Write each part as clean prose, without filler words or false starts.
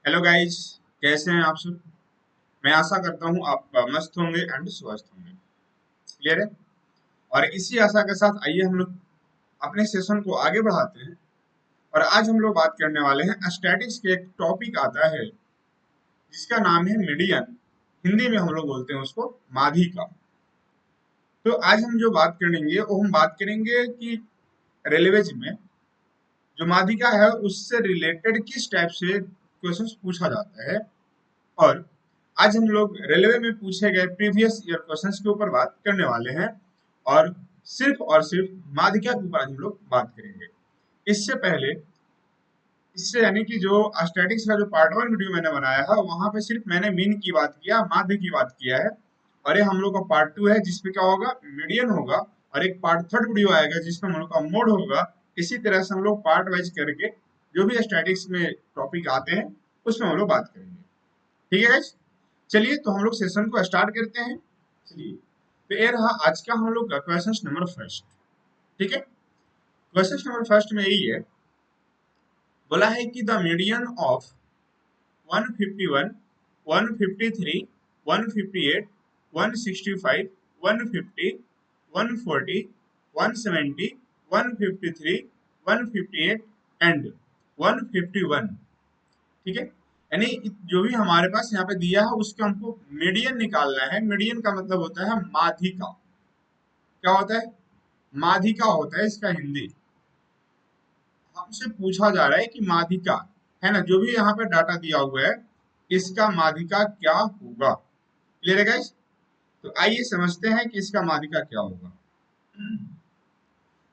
Hello guys, कैसे हैं आप सब। मैं आशा करता हूँ आप मस्त होंगे एंड स्वस्थ होंगे। क्लियर है। और इसी आशा के साथ आइए हम लोग अपने सेशन को आगे बढ़ाते हैं। और आज हम लोग बात करने वाले हैं स्टैटिक्स के एक टॉपिक आता है जिसका नाम है मीडियन। हिंदी में हम लोग बोलते हैं उसको माध्यिका। तो आज हम जो बात करेंगे वो हम बात करेंगे कि रेलवेज में जो माध्यिका है उससे रिलेटेड किस टाइप से क्वेश्चंस पूछा जाता है। और आज हम लोग रेलवे में पूछे गए प्रीवियस ईयर क्वेश्चंस के ऊपर बात करने वाले हैं। और सिर्फ माध्यिका के ऊपर आज हम लोग बात करेंगे। इससे पहले इससे यानी कि जो स्टैटिक्स का जो पार्ट वन वीडियो मैंने बनाया है वहां पे सिर्फ मैंने मीन की बात किया, माध्य की बात किया है। और ये हम लोग का पार्ट टू है जिसपे क्या होगा, मीडियन होगा। और एक पार्ट थर्ड वीडियो आएगा जिसमें हम लोग का मोड होगा। इसी तरह से हम लोग पार्ट वाइज करके जो भी स्टैटिक्स में टॉपिक आते हैं उसमें हम लोग बात करेंगे। ठीक है guys? चलिए तो हम लोग सेशन को स्टार्ट करते हैं। चलिए, तो ये रहा आज का हम लोग का क्वेश्चन नंबर फर्स्ट। ठीक है। क्वेश्चन नंबर फर्स्ट में यही है, बोला है कि द मीडियन ऑफ 151, 153, 158, 165, 150, 140, 170, 153, 158 एंड 151। ठीक है। यानी जो भी हमारे पास यहाँ पे दिया है उसका हमको मीडियन निकालना है। मीडियन का मतलब होता है माध्यिका। क्या होता है? माध्यिका होता है इसका हिंदी। हमसे पूछा जा रहा है कि माध्यिका है ना, जो भी यहाँ पे डाटा दिया हुआ है इसका माध्यिका क्या होगा। क्लियर है गाइस? तो आइए समझते हैं कि इसका माध्यिका क्या होगा।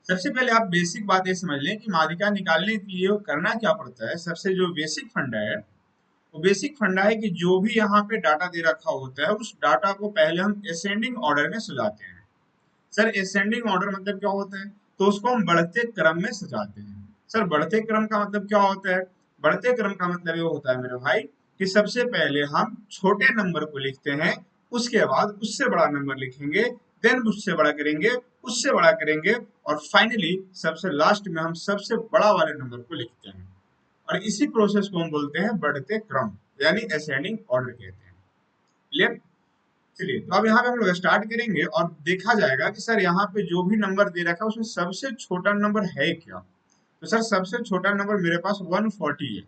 सबसे पहले आप बेसिक बात ये समझ लें कि माध्यिका निकालने के लिए करना क्या पड़ता है। सबसे जो बेसिक फंडा है वो बेसिक फंडा है कि जो भी यहाँ पे डाटा दे रखा होता है उस डाटा को पहले हम असेंडिंग ऑर्डर में सजाते हैं। सर असेंडिंग ऑर्डर मतलब क्या होता है? तो उसको हम बढ़ते क्रम में सजाते हैं। सर बढ़ते क्रम का मतलब क्या होता है? बढ़ते क्रम का मतलब ये होता है मेरे भाई कि सबसे पहले हम छोटे नंबर को लिखते हैं, उसके बाद उससे बड़ा नंबर लिखेंगे, देन उससे बड़ा करेंगे, उससे बड़ा करेंगे, और फाइनली सबसे लास्ट में हम सबसे बड़ा वाले नंबर को लिखते हैं। और इसी प्रोसेस को हम बोलते हैं बढ़ते क्रम, यानी असेंडिंग ऑर्डर कहते हैं। क्लियर? चलिए तो अब यहाँ पे हम लोग स्टार्ट करेंगे और देखा जाएगा कि सर यहाँ पे जो भी नंबर दे रखा है उसमें सबसे छोटा नंबर है क्या। तो सर सबसे छोटा नंबर मेरे पास 140 है।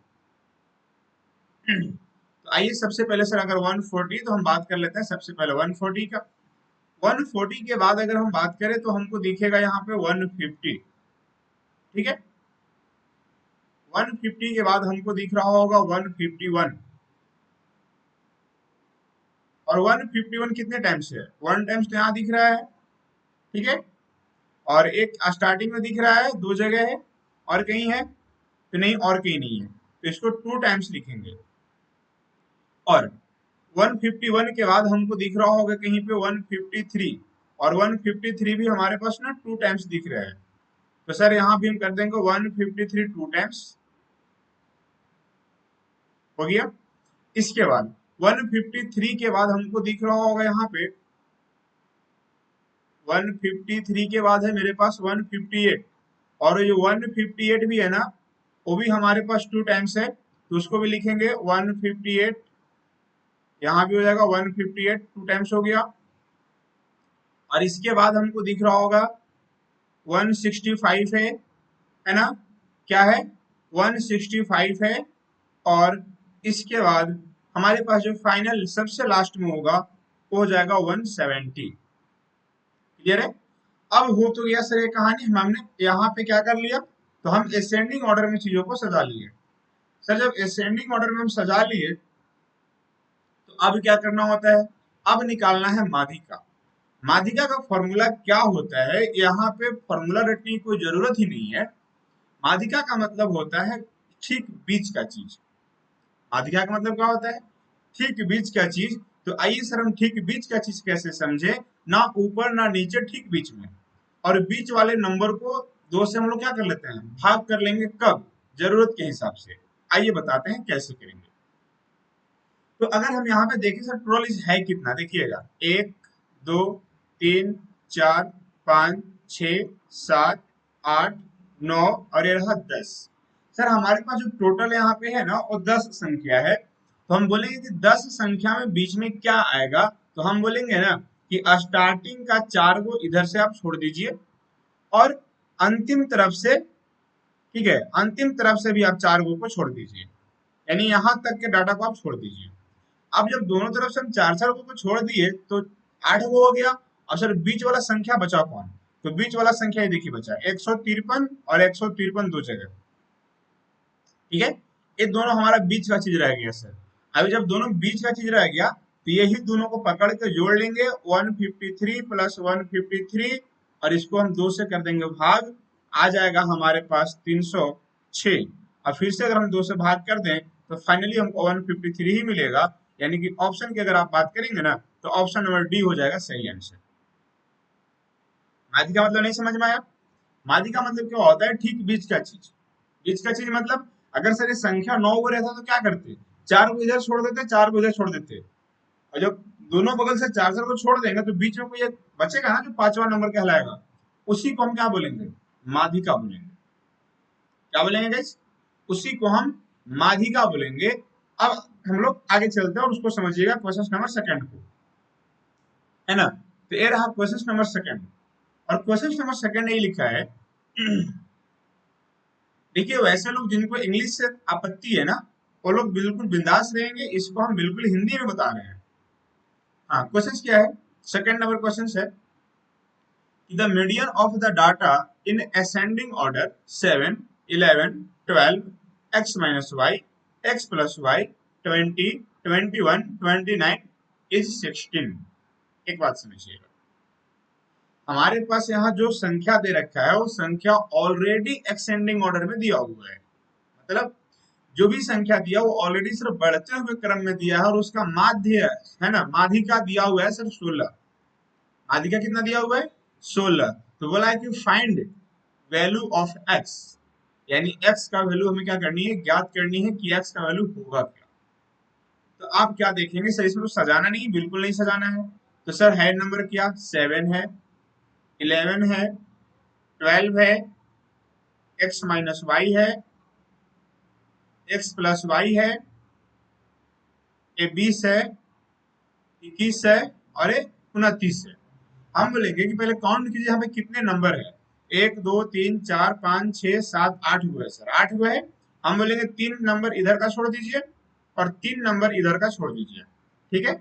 तो आइए सबसे पहले सर अगर 140 तो हम बात कर लेते हैं सबसे पहले 140 का। 140 के बाद अगर हम बात करें तो हमको दिखेगा यहाँ पे 150। ठीक है। 150 के बाद हमको दिख रहा होगा 151। और 151 कितने टाइम्स है? वन टाइम्स तो यहाँ दिख रहा है। ठीक है। और एक स्टार्टिंग में दिख रहा है, दो जगह है, और कहीं है तो नहीं, और कहीं नहीं है, तो इसको टू टाइम्स लिखेंगे। और 151 के बाद हमको दिख रहा होगा कहीं पे 153। और 153 भी हमारे पास ना टू टाइम्स दिख रहा है। तो सर यहाँ भी हम कर देंगे 153 टू टाइम्स। हो गया। इसके बाद 153 के बाद हमको दिख रहा होगा यहाँ पे 153 के बाद है मेरे पास 158। और ये 158 भी है ना, वो भी हमारे पास टू टाइम्स है, तो उसको भी लिखेंगे 158। यहाँ भी हो जाएगा 158 टू टाइम्स हो गया। और इसके बाद हमको दिख रहा होगा 165 है ना, क्या है? 165 है। और इसके बाद हमारे पास जो फाइनल सबसे लास्ट में होगा वो हो जाएगा 170। क्लियर है? अब हो तो गया सर ये कहानी। हमने यहाँ पे क्या कर लिया, तो हम असेंडिंग ऑर्डर में चीजों को सजा लिए। सर जब असेंडिंग ऑर्डर में हम सजा लिए तो अब क्या करना होता है? अब निकालना है माध्यिका। माध्यिका का फॉर्मूला क्या होता है? यहाँ पे फॉर्मूला रटने की कोई जरूरत ही नहीं है। माध्यिका का मतलब होता है ठीक बीच का चीज। माध्यिका का मतलब क्या होता है? ठीक बीच का चीज। तो आइए सर हम ठीक बीच का चीज कैसे समझे, ना ऊपर ना नीचे, ठीक बीच में। और बीच वाले नंबर को दो से हम लोग क्या कर लेते हैं, भाग कर लेंगे। कब? जरूरत के हिसाब से। आइए बताते हैं कैसे करेंगे। तो अगर हम यहाँ पे देखें सर टोटल इज है कितना, देखिएगा 1 2 3 4 5 6 7 8 9 और ये रहा 10। सर हमारे पास जो टोटल यहाँ पे है ना वो 10 संख्या है, तो हम बोलेंगे कि 10 संख्या में बीच में क्या आएगा, तो हम बोलेंगे ना कि स्टार्टिंग का 4 को इधर से आप छोड़ दीजिए, और अंतिम तरफ से, ठीक है, अंतिम तरफ से भी आप 4 को छोड़ दीजिए, यानी यहाँ तक के डाटा को आप छोड़ दीजिए। अब जब दोनों तरफ से हम 4 को छोड़ दिए तो 8 हो गया। अब सर बीच वाला संख्या बचा कौन, तो बीच वाला संख्या ये देखिए बचा 153 और 153 दो जगह, ठीक है, ये दोनों हमारा बीच का चीज रह गया सर। अभी जब दोनों बीच का चीज रह गया तो यही दोनों को पकड़ के जोड़ लेंगे, 153 प्लस 153, और इसको हम 2 से कर देंगे भाग, आ जाएगा हमारे पास 306। और फिर से अगर हम 2 से भाग कर दें तो फाइनली हमको 153 ही मिलेगा, यानी कि ऑप्शन की अगर आप बात करेंगे ना तो ऑप्शन नंबर डी हो जाएगा सही आंसर। माध्य का मतलब नहीं समझ में आया? माध्य का मतलब क्या होता है, ठीक बीच का चीज। बीच का चीज मतलब अगर सर ये संख्या 9 को रहता तो क्या करते, 4 को इधर छोड़ देते, 4 को इधर छोड़ देते, और जब दोनों बगल से 4 को छोड़ देंगे तो बीच में कोई एक बचेगा ना जो 5वां नंबर कहलाएगा, उसी को हम क्या बोलेंगे, माध्यिका बोलेंगे। क्या बोलेंगे गाइस, उसी को हम माध्यिका बोलेंगे। अब हम लोग आगे चलते हैं और उसको समझिएगा क्वेश्चन नंबर सेकंड को, है ना। तो ये रहा क्वेश्चन नंबर सेकंड, और क्वेश्चन नंबर सेकंड ये लिखा है देखिए वैसे लोग जिनको इंग्लिश से आपत्ति है ना वो लोग बिल्कुल बिंदास रहेंगे, इसको हम बिल्कुल हिंदी में बता रहे हैं। हाँ क्वेश्चन क्या है, सेकंड नंबर क्वेश्चन है, the median of the data in ascending order 7, 11, 12, x minus y, x plus y, 20, 21, 29 is 16। एक बात समझिएगा, हमारे पास यहाँ जो संख्या दे रखा है वो संख्या ऑलरेडी एक्सेंडिंग ऑर्डर में दिया हुआ है, मतलब जो भी संख्या दिया वो ऑलरेडी सिर्फ बढ़ते हुए क्रम में दिया है, और उसका माध्य है ना, माध्यिका दिया हुआ है सिर्फ 16। माध्यिका कितना दिया हुआ है, 16। तो बोला है कि फाइंड वैल्यू ऑफ एक्स, यानी एक्स का वैल्यू हमें क्या करनी है, ज्ञात करनी है कि एक्स का वैल्यू होगा क्या। तो आप क्या देखेंगे सर, इसमें तो सजाना नहीं, बिल्कुल नहीं सजाना है। तो सर है नंबर क्या, 7 है, 11 है, 12 है, एक्स माइनस वाई है, एक्स प्लस वाई है, ये 20 है, 21 है, और ये 29 है। हम बोलेंगे कि पहले काउंट कीजिए यहाँ पे कितने नंबर है, 1 2 3 4 5 6 7 8 हुए सर, 8 हुए है। हम बोलेंगे 3 नंबर इधर का छोड़ दीजिए और 3 नंबर इधर का छोड़ दीजिए, ठीक है।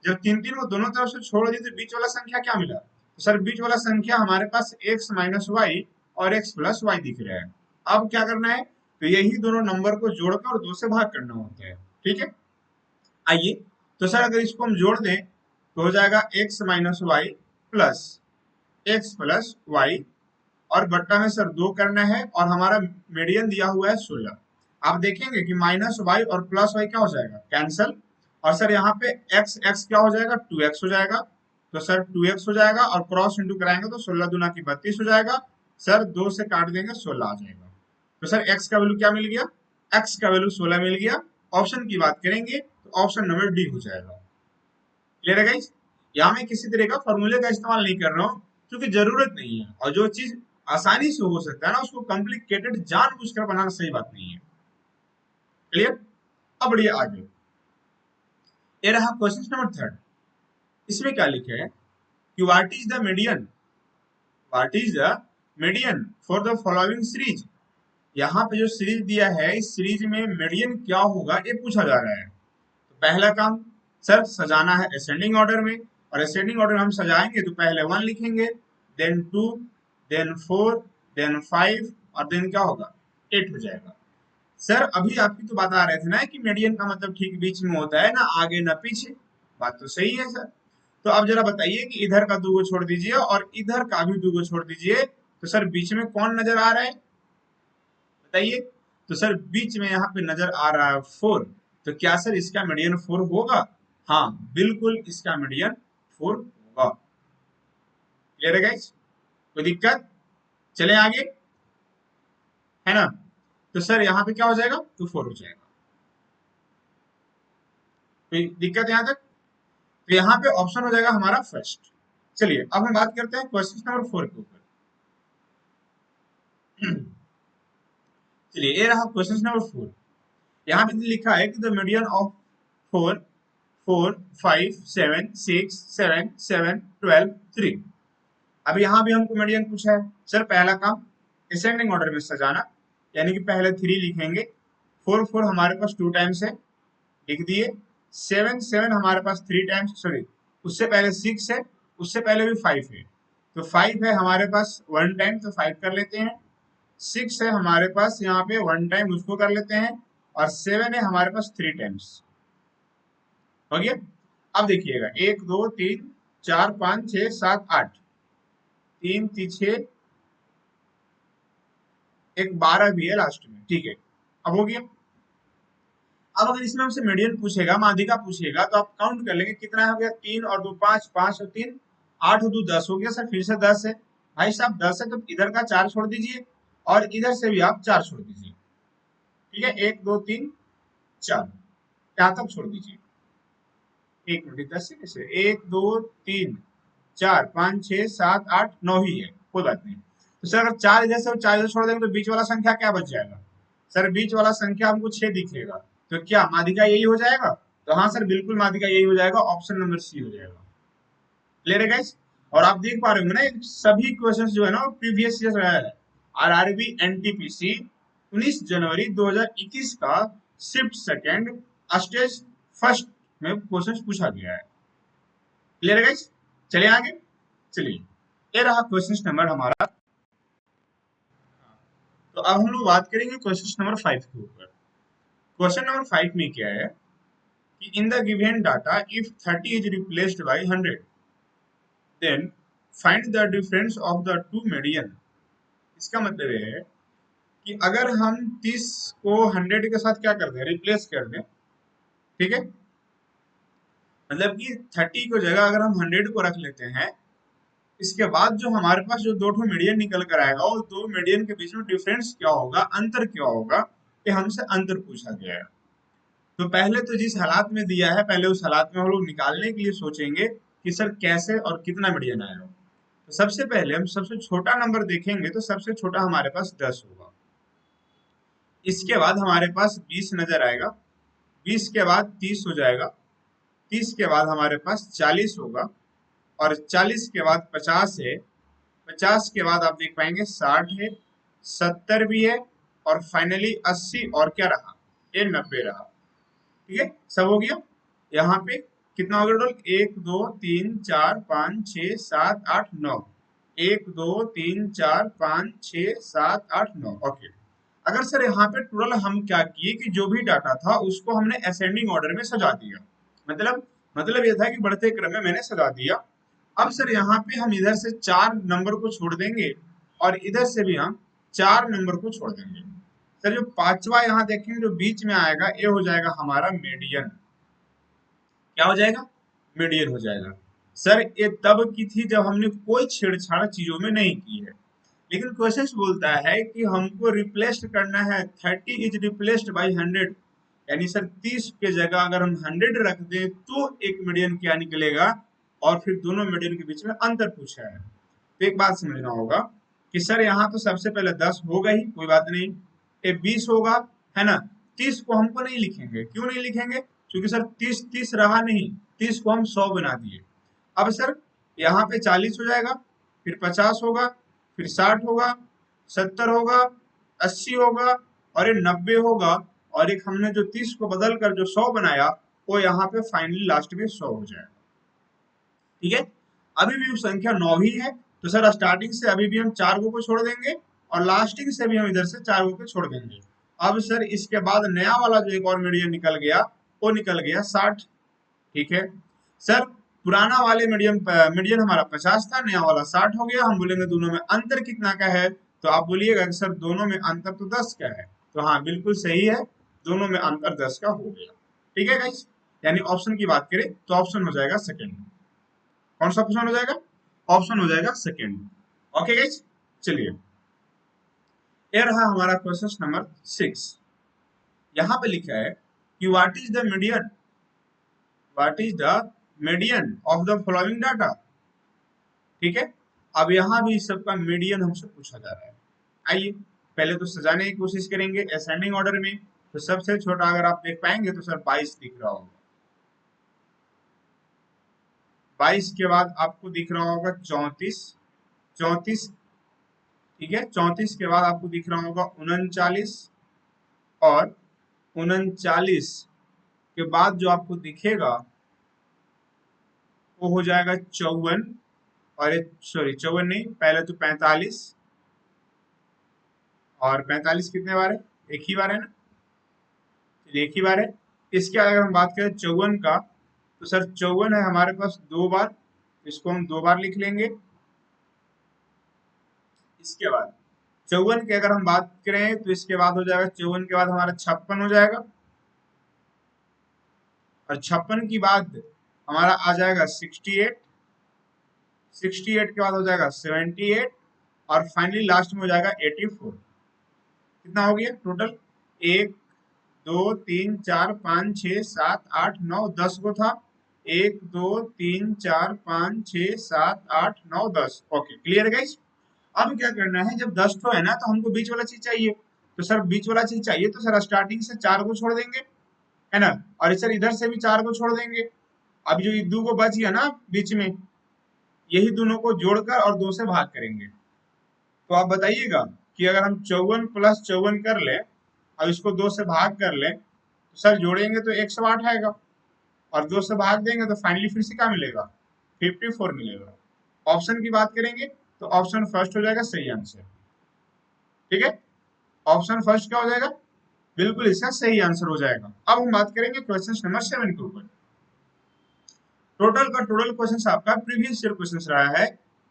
जब 3 3 को दोनों तरफ से छोड़ दिए तो बीच वाला संख्या क्या मिला, तो सर बीच वाला संख्या हमारे पास x माइनस वाई और x प्लस वाई दिख रहा है। अब क्या करना है, तो यही दोनों नंबर को जोड़कर और 2 से भाग करना होता है, ठीक है। आइए, तो सर अगर इसको हम जोड़ दें तो हो जाएगा x minus y plus x plus y, और बट्टा में सर 2 करना है, और हमारा मीडियन दिया हुआ है 16। आप देखेंगे कि माइनस वाई और प्लस वाई क्या हो जाएगा, कैंसल, और सर यहाँ पे एक्स एक्स क्या हो जाएगा, 2x हो जाएगा। तो सर 2x हो जाएगा और क्रॉस इंटू कराएंगे तो 16 दूना की 32 हो जाएगा। सर 2 से काट देंगे 16 आ जाएगा। तो सर x का वैल्यू क्या मिल गया, x का वैल्यू 16 मिल गया। ऑप्शन की बात करेंगे तो ऑप्शन नंबर डी हो जाएगा। क्लियर है गाइस, यहाँ मैं किसी तरह का फॉर्मूले का इस्तेमाल नहीं कर रहा हूँ क्योंकि जरूरत नहीं है, और जो चीज आसानी से हो सकता है ना उसको कॉम्प्लिकेटेड जानबूझकर बनाना सही बात नहीं है। क्लियर, अब बढ़िए आगे, ये रहा क्वेश्चन नंबर थर्ड। इसमें क्या लिखे है कि what is the median, what is the median for the following series. यहाँ पे जो सीरीज दिया है इस सीरीज में मीडियन क्या होगा ये पूछा जा रहा है। तो पहला काम सर सजाना है असेंडिंग ऑर्डर में, और असेंडिंग ऑर्डर हम सजाएंगे तो पहले 1 लिखेंगे, देन 2, देन 4, देन 5, और देन क्या होगा 8 हो जाएगा। सर अभी आपकी तो बता रहे थे ना कि मीडियन का मतलब ठीक बीच में होता है, ना आगे ना पीछे। बात तो सही है सर। तो अब जरा बताइए कि इधर का 2 को छोड़ दीजिए और इधर का भी 2 को छोड़ दीजिए, तो सर बीच में कौन नजर आ रहा है बताइए। तो सर बीच में यहाँ पे नजर आ रहा है 4। तो क्या सर इसका मीडियन 4 होगा, हाँ बिल्कुल इसका मीडियन 4 होगा। क्लियर है गाइस, कोई दिक्कत, चले आगे, है ना। तो सर यहाँ पे क्या हो जाएगा, तो 4 हो जाएगा। कोई दिक्कत यहाँ तक, तो यहाँ पे ऑप्शन हो जाएगा हमारा फर्स्ट। चलिए अब हम बात करते हैं क्वेश्चन नंबर 4 के ऊपर। चलिए ये रहा क्वेश्चन नंबर 4। यहाँ पे लिखा है कि द मीडियन ऑफ 4 4 5 7 6 7 7 12 3। अब यहाँ भी हमको मीडियन पूछा है। सर पहला काम असेंडिंग ऑर्डर में सजाना, यानी कि पहले 3 लिखेंगे। 4 4 हमारे पास 2 टाइम्स है, लिख दिए। 7 7 हमारे पास 3 टाइम्स, सॉरी उससे पहले 6 है, उससे पहले भी 5 है, तो 5 है हमारे पास 1 टाइम, तो 5 कर लेते हैं। 6 है हमारे पास यहाँ पे 1 टाइम, उसको कर लेते हैं। और 7 है हमारे पास 3 टाइम्स। हो गया। अब देखिएगा 1 2 3 4 5 6 7 8, 3 3 6, एक 12 भी है लास्ट में, ठीक है। अब हो गया। अब अगर इसमें हमसे मीडियन पूछेगा, माध्यिका पूछेगा, तो आप काउंट कर लेंगे कितना हो गया। 3 और 2 5, 5 और 3 8 और 2 10 हो गया। सर फिर से 10 है भाई साहब, 10 है तो इधर का 4 छोड़ दीजिए और इधर से भी आप 4 छोड़ दीजिए। ठीक है, 1 2 3 4 यहाँ तक छोड़ दीजिए। 1 मिनट, 10 से कैसे, 1 2 3 4 5 6 7 8 9 ही है, कोई बात नहीं। तो सर अगर 4 इधर से और 4 इधर छोड़ देंगे तो बीच वाला संख्या क्या बच जाएगा। सर बीच वाला संख्या हमको 6 दिखेगा, तो क्या माध्यिका यही हो जाएगा। तो हाँ सर बिल्कुल माध्यिका यही हो जाएगा, ऑप्शन नंबर सी हो जाएगा। क्लियर है गाइस। और आप देख पा रहे होंगे ना ये सभी क्वेश्चंस जो है ना प्रीवियस ईयर रहा है। आरआरबी एनटीपीसी 19 जनवरी 2021 का शिफ्ट सेकंड स्टेज फर्स्ट में क्वेश्चंस पूछा गया है। क्लियर है गाइस। चलिए आगे। चलिए ये रहा क्वेश्चन नंबर हमारा। तो अब हम लोग बात करेंगे क्वेश्चन नंबर 5 के ऊपर। क्वेश्चन नंबर 5 में क्या है कि in the given data if 30 is replaced by 100 then find the difference of the two median. इसका मतलब ये है कि अगर हम 30 को 100 के साथ क्या कर दें, रिप्लेस कर दें, ठीक है, मतलब कि 30 को जगह अगर हम 100 को रख लेते हैं, इसके बाद जो हमारे पास जो दो मीडियन निकल कर आएगा, वो दो मीडियन के बीच में डिफरेंस क्या होगा, अंतर क्या होगा, ये हमसे अंतर पूछा गया है। तो पहले तो जिस हालात में दिया है, पहले उस हालात में हम लोग निकालने के लिए सोचेंगे कि सर कैसे और कितना मीडियन आएगा। तो सबसे पहले हम सबसे छोटा नंबर देखेंगे, तो सबसे छोटा हमारे पास 10 होगा। इसके बाद हमारे पास 20 नजर आएगा, 20 के बाद 30 हो जाएगा, 30 के बाद हमारे पास 40 होगा, और 40 के बाद 50 है, 50 के बाद आप देख पाएंगे 60 है, 70 भी है, और फाइनली 80, और क्या रहा, ये 90 रहा। ठीक है, सब हो गया। यहाँ पे कितना हो गया टोटल, 1 2 3 4 5 6 7 8 9, 1 2 3 4 5 6 7 8 9। ओके। अगर सर यहाँ पे टोटल हम क्या किए कि जो भी डाटा था उसको हमने असेंडिंग ऑर्डर में सजा दिया, मतलब ये था कि बढ़ते क्रम में मैंने सजा दिया। अब सर यहाँ पे हम इधर से 4 नंबर को छोड़ देंगे और इधर से भी हम 4 नंबर को छोड़ देंगे। सर जो पांचवा यहाँ देखेंगे जो बीच में आएगा, ये हो जाएगा हमारा मीडियन। क्या हो जाएगा, मीडियन हो जाएगा। सर ये तब की थी जब हमने कोई छेड़छाड़ चीजों में नहीं की है, लेकिन क्वेश्चन बोलता है कि हमको रिप्लेस करना है, 30 इज रिप्लेस्ड बाई 100, यानी सर 30 के जगह अगर हम 100 रख दें तो एक मीडियन क्या निकलेगा, और फिर दोनों मीडियन के बीच में अंतर पूछा है। तो एक बात समझना होगा कि सर यहाँ तो सबसे पहले 10 होगा ही, कोई बात नहीं, ये 20 होगा, है ना। 30 को हमको नहीं लिखेंगे, क्यों नहीं लिखेंगे, क्योंकि सर 30 30 रहा नहीं, 30 को हम 100 बना दिए। अब सर यहाँ पे 40 हो जाएगा, फिर 50 होगा, फिर 60 होगा, 70 होगा, 80 होगा, और ये 90 होगा, और एक हमने जो 30 को बदल कर जो 100 बनाया, वो यहाँ पे फाइनली लास्ट में 100 हो जाएगा। ठीक है, अभी भी संख्या 9 ही है, तो सर स्टार्टिंग से अभी भी हम 4 को छोड़ देंगे, और लास्टिंग से भी हम इधर से 4 को छोड़ देंगे। अब सर इसके बाद नया वाला जो एक और मीडियन निकल गया, वो निकल गया 60। ठीक है सर, पुराना वाले मीडियन हमारा 50 था, नया वाला 60 हो गया। हम बोलेंगे दोनों में अंतर कितना का है, तो आप बोलिएगा कि सर दोनों में अंतर तो 10 का है, तो हाँ बिल्कुल सही है, दोनों में अंतर 10 का हो गया। ठीक है गाइस, यानी ऑप्शन की बात करें तो ऑप्शन हो जाएगा सेकेंड। कौन सा ऑप्शन हो जाएगा, ऑप्शन हो जाएगा सेकेंड। ओके गाइस, चलिए ये रहा हमारा क्वेश्चन नंबर 6। यहाँ पे लिखा है कि what is the median of the following data. ठीक है, अब यहाँ भी सबका मीडियन हमसे पूछा जा रहा है। आइए पहले तो सजाने की कोशिश करेंगे असेंडिंग ऑर्डर में। तो सबसे छोटा अगर आप देख पाएंगे तो सर 22 दिख रहा होगा। 22 के बाद आपको दिख रहा होगा 34। 34, ठीक है, 34 के बाद आपको दिख रहा होगा 39, और 39 के बाद जो आपको दिखेगा वो हो जाएगा 54, और सॉरी 54 नहीं, पहले तो 45, और 45 कितने बार है? एक ही बार है ना, एक ही बार है। इसके अगर हम बात करें 54 का, तो सर 54 है हमारे पास 2 बार, इसको हम 2 बार लिख लेंगे। इसके बाद 54 की अगर हम बात करें तो इसके बाद हो जाएगा 54 के बाद हमारा 56 हो जाएगा, और 56 की बाद हमारा आ जाएगा 68। 68 के बाद हो जाएगा 78, और फाइनली लास्ट में हो जाएगा 84। कितना हो गया टोटल? 1 2 3 4 5 6 7 8 9 10 को था। 1 2 3 4 5 6 7 8 9 10। Okay, clear guys. अब क्या करना है, जब 10 तो है ना, तो हमको बीच वाला चीज चाहिए। तो सर बीच वाला चीज चाहिए तो सर स्टार्टिंग से 4 को छोड़ देंगे, है ना, और सर इधर से भी 4 को छोड़ देंगे। अब जो ये 2 को बच गया ना बीच में, यही दोनों को जोड़कर और 2 से भाग करेंगे। तो आप बताइएगा कि अगर हम 54 प्लस 54 कर ले और इसको 2 से भाग कर ले, तो सर जोड़ेंगे तो 108 आएगा, और 2 से भाग देंगे तो फाइनली फिर से क्या मिलेगा? 54 मिलेगा। ऑप्शन की बात करेंगे तो ऑप्शन फर्स्ट हो जाएगा सही आंसर। ठीक है, ऑप्शन फर्स्ट क्या हो जाएगा? बिल्कुल इसका सही आंसर हो जाएगा। अब हम बात करेंगे क्वेश्चन नंबर 7 के ऊपर। टोटल का टोटल क्वेश्चन आपका प्रीवियस ईयर क्वेश्चन रहा है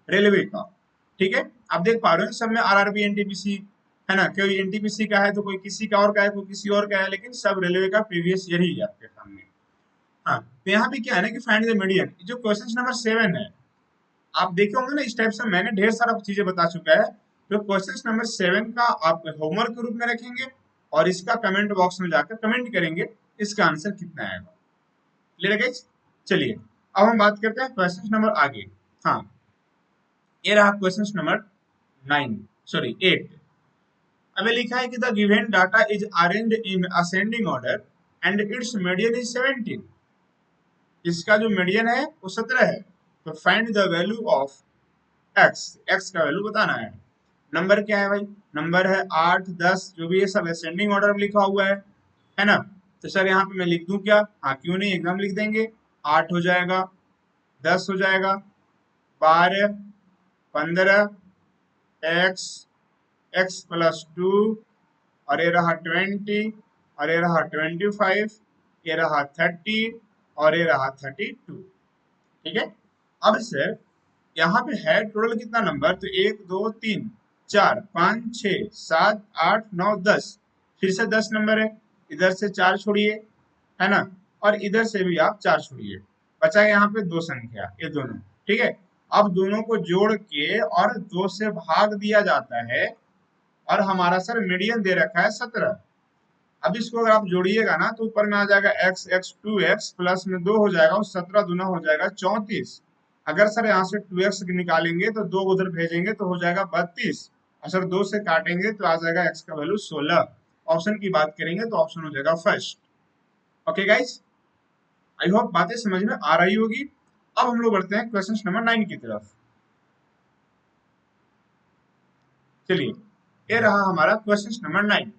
रेलवे का। ठीक है, आप देख पा रहे हो सब में आरआरबी एनटीपीसी है ना, कोई एनटीपीसी का है तो कोई किसी का और का है, कोई किसी और का है, लेकिन सब रेलवे का प्रीवियस ईयर ही है आपके सामने। हाँ, तो यहाँ पे क्या है ना कि फाइंड द मीडियन, जो क्वेश्चन नंबर 7 है, आप देखे होंगे ना इस टाइप से मैंने ढेर सारा चीजें बता चुका है। तो क्वेश्चन नंबर 7 का आप होमवर्क के रूप में रखेंगे, और इसका कमेंट बॉक्स में जाकर कमेंट करेंगे इसका आंसर कितना आएगा। Clear guys? चलिए अब हम बात करते हैं क्वेश्चन नंबर आगे। हाँ, ये रहा क्वेश्चन नंबर 9, सॉरी 8। अभी लिखा है कि the given data is arranged in ascending order and it's median is 17। इसका जो मीडियन है वो 17 है। तो find the value of x, x का वैल्यू बताना है। नंबर क्या है भाई? नंबर है 8 10, जो भी ये सब असेंडिंग ऑर्डर में लिखा हुआ है ना। तो सर यहाँ पे मैं लिख दूं क्या? हाँ, क्यों नहीं, एकदम लिख देंगे। 8 हो जाएगा, 10 हो जाएगा, 12 15, एक्स, एक्स प्लस 2, और ये रहा 20, और ये रहा 25, ये रहा 30, और ये रहा 32। ठीक है, अब सर यहाँ पे है टोटल कितना नंबर? तो 1 2 3 4 5 6 7 8 9 10, फिर से 10 नंबर है। इधर से 4 छोड़िए, है ना, और इधर से भी आप 4 छोड़िए, बचा यहाँ पे 2 संख्या, ये दोनों। ठीक है, अब दोनों को जोड़ के और 2 से भाग दिया जाता है, और हमारा सर मीडियन दे रखा है 17। अब इसको अगर आप जोड़िएगा ना तो ऊपर में आ जाएगा एक्स, एक्स 2x प्लस में 2 हो जाएगा, और 17 दूना हो जाएगा 34। अगर सर यहाँ से 2x निकालेंगे तो 2 उधर भेजेंगे तो हो जाएगा 32, और सर 2 से काटेंगे तो आ जाएगा x का वैल्यू 16। ऑप्शन की बात करेंगे तो ऑप्शन हो जाएगा first. Okay guys, I hope बातें समझ में आ रही होगी। अब हम लोग बढ़ते हैं क्वेश्चन नंबर 9 की तरफ। चलिए, ये रहा हमारा क्वेश्चन नंबर 9।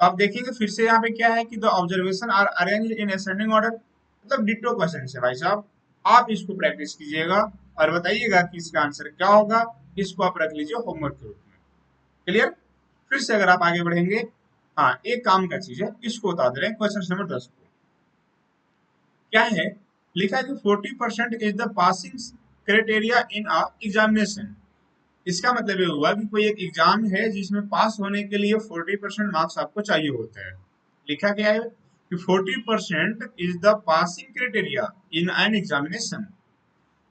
तो आप देखेंगे फिर से यहाँ पे क्या है कि the observation are arranged in ascending order, मतलब डिट्टो क्वेश्चन है भाई साहब। आप इसको प्रैक्टिस कीजिएगा और बताइएगा कि इसका आंसर क्या होगा। इसको आप रख लीजिए होमवर्क के रूप में। क्लियर? फिर से अगर आप आगे बढ़ेंगे, हाँ एक काम का चीज है, इसको बता दे रहे हैं क्वेश्चन नंबर 10 को। क्या है? लिखा है कि 40% is the passing criteria in a examination. इसका मतलब ये हुआ कि कोई एक एग्जाम है जिसमें पास होने के लिए 40% मार्क्स आपको चाहिए होते हैं। लिखा क्या है कि 40% is the passing criteria in an examination.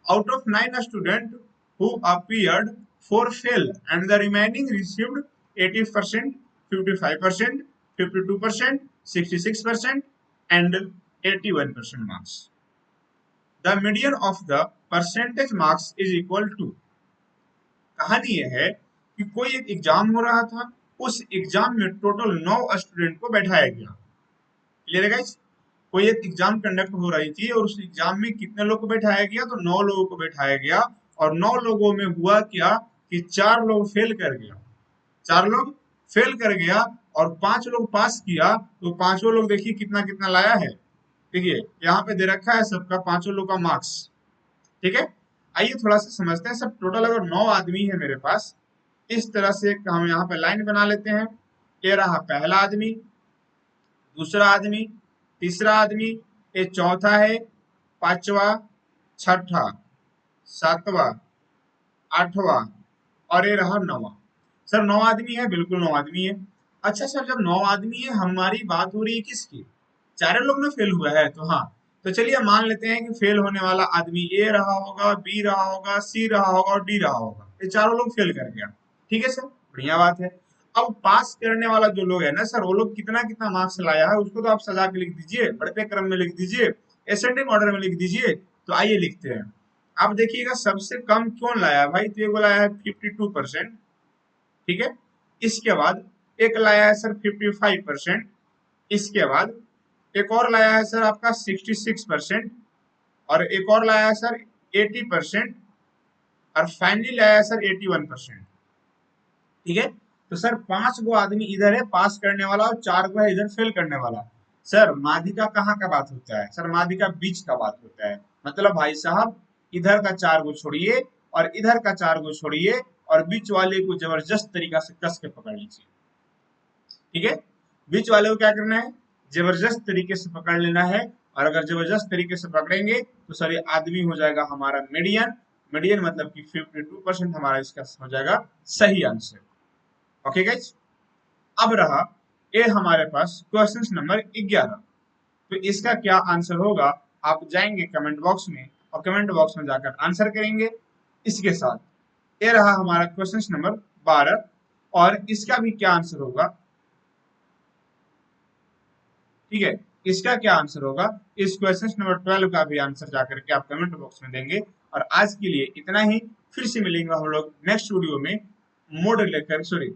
Out of 9 student who appeared 4 fail and the remaining received 80%, 55%, 52%, 66% and 81% marks. The median of the percentage marks is equal to. कहानी यह है कि कोई एक एग्जाम हो रहा था, उस एग्जाम में टोटल 9 स्टूडेंट को बैठाया गया। क्लियर है गाइस? कोई एक एग्जाम कंडक्ट हो रही थी और उस एग्जाम में कितने लोग को बैठाया गया? तो 9 लोगों को बैठाया गया। और 9 लोगों में हुआ क्या कि 4 लोग फेल कर गया, 4 लोग फेल कर गया और 5 लोग पास किया। तो पांचों लोग देखिए कितना कितना लाया है। देखिए यहाँ पे दे रखा है सबका, पांचों लोग का मार्क्स। ठीक है, आइए थोड़ा सा समझते हैं। सब टोटल अगर 9 आदमी है मेरे पास, इस तरह से हम यहाँ पे लाइन बना लेते हैं। ये रहा पहला आदमी, दूसरा आदमी, तीसरा आदमी, ये चौथा है, पांचवा, छठा, सातवां, आठवां और ये रहा नौवां। सर 9 आदमी है, बिल्कुल 9 आदमी है। अच्छा सर, जब 9 आदमी है, हमारी बात हो रही है किसकी? चारों लोग ना फेल हुआ है, तो हाँ, तो चलिए मान लेते हैं कि फेल होने वाला आदमी ए रहा होगा, बी रहा होगा, सी रहा होगा और डी रहा होगा। ये चारों लोग फेल कर गया। ठीक है सर, बढ़िया बात है। अब पास करने वाला जो लोग है ना सर, वो लोग कितना कितना मार्क्स लाया है उसको तो आप सजा के लिख दीजिए, बढ़ते क्रम में लिख दीजिए, असेंडिंग ऑर्डर में लिख दीजिए। तो आइए लिखते हैं। आप देखिएगा सबसे कम कौन लाया है भाई? तो ये लाया है 52%। ठीक है, इसके बाद एक लाया है सर 55%। इसके बाद एक और लाया है सर आपका 66%। और एक और लाया है सर 80%। और फाइनली लाया है सर 81%। ठीक है, तो सर 5 गो आदमी इधर है पास करने वाला और 4 गो है इधर फेल करने वाला। सर माध्यिका कहाँ का बात होता है? सर माध्यिका बीच का बात होता है। मतलब भाई साहब, इधर का 4 गो छोड़िए और इधर का 4 गो छोड़िए और बीच वाले को जबरदस्त तरीका से कस के पकड़ लीजिए। ठीक है, बीच वाले को क्या करना है? जबरदस्त तरीके से पकड़ लेना है। और अगर जबरदस्त तरीके से पकड़ेंगे तो सर ये आदमी हो जाएगा हमारा मीडियन। मीडियन मतलब कि 52% हमारा इसका हो जाएगा सही आंसर। ओके गाइज, अब रहा ये हमारे पास क्वेश्चन नंबर 11। तो इसका क्या आंसर होगा? आप जाएंगे कमेंट बॉक्स में और कमेंट बॉक्स में जाकर आंसर करेंगे। इसके साथ ये रहा हमारा क्वेश्चन नंबर 12 और इसका भी क्या आंसर होगा? ठीक है, इसका क्या आंसर होगा? इस क्वेश्चन नंबर 12 का भी आंसर जाकर के आप कमेंट बॉक्स में देंगे। और आज के लिए इतना ही। फिर से मिलेंगे हम लोग नेक्स्ट वीडियो में मोड लेकर, सॉरी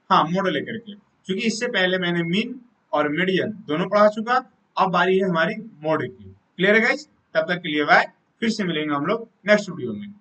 हाँ मोड लेकर के, क्योंकि इससे पहले मैंने मीन और मीडियन दोनों पढ़ा चुका। अब बारी है हमारी मोड की। क्लियर है गाइस? तब तक के लिए बाय। फिर से मिलेंगे हम लोग नेक्स्ट वीडियो में।